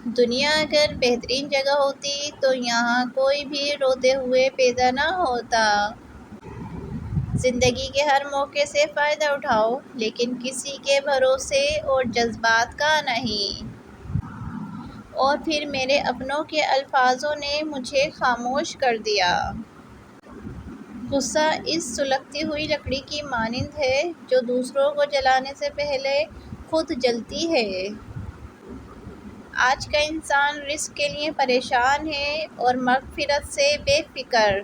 دنیا اگر بہترین جگہ ہوتی تو یہاں کوئی بھی روتے ہوئے پیدا نہ ہوتا۔ زندگی کے ہر موقع سے فائدہ اٹھاؤ، لیکن کسی کے بھروسے اور جذبات کا نہیں۔ اور پھر میرے اپنوں کے الفاظوں نے مجھے خاموش کر دیا۔ غصہ اس سلگتی ہوئی لکڑی کی مانند ہے جو دوسروں کو جلانے سے پہلے خود جلتی ہے۔ آج کا انسان رزق کے لیے پریشان ہے اور مغفرت سے بے فکر۔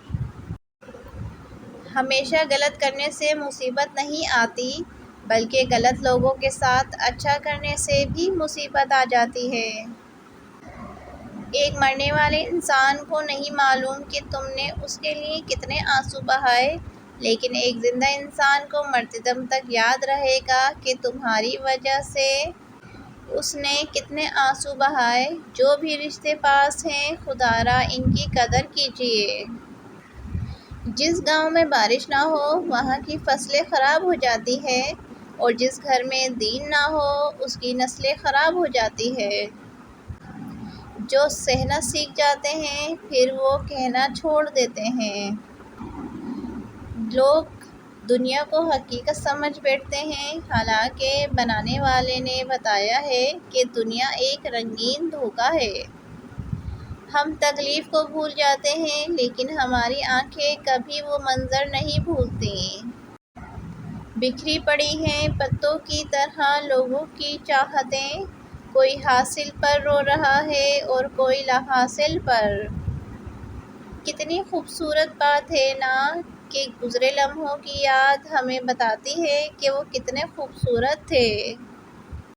ہمیشہ غلط کرنے سے مصیبت نہیں آتی، بلکہ غلط لوگوں کے ساتھ اچھا کرنے سے بھی مصیبت آ جاتی ہے۔ ایک مرنے والے انسان کو نہیں معلوم کہ تم نے اس کے لیے کتنے آنسو بہائے، لیکن ایک زندہ انسان کو مرتے دم تک یاد رہے گا کہ تمہاری وجہ سے اس نے کتنے آنسو بہائے۔ جو بھی رشتے پاس ہیں، خدا را ان کی قدر کیجیے۔ جس گاؤں میں بارش نہ ہو وہاں کی فصلیں خراب ہو جاتی ہیں، اور جس گھر میں دین نہ ہو اس کی نسلیں خراب ہو جاتی ہیں۔ جو سہنا سیکھ جاتے ہیں پھر وہ کہنا چھوڑ دیتے ہیں۔ لوگ دنیا کو حقیقت سمجھ بیٹھتے ہیں، حالانکہ بنانے والے نے بتایا ہے کہ دنیا ایک رنگین دھوکہ ہے۔ ہم تکلیف کو بھول جاتے ہیں، لیکن ہماری آنکھیں کبھی وہ منظر نہیں بھولتیں۔ بکھری پڑی ہیں پتوں کی طرح لوگوں کی چاہتیں، کوئی حاصل پر رو رہا ہے اور کوئی لا حاصل پر۔ کتنی خوبصورت بات ہے نا کہ گزرے لمحوں کی یاد ہمیں بتاتی ہے کہ وہ کتنے خوبصورت تھے۔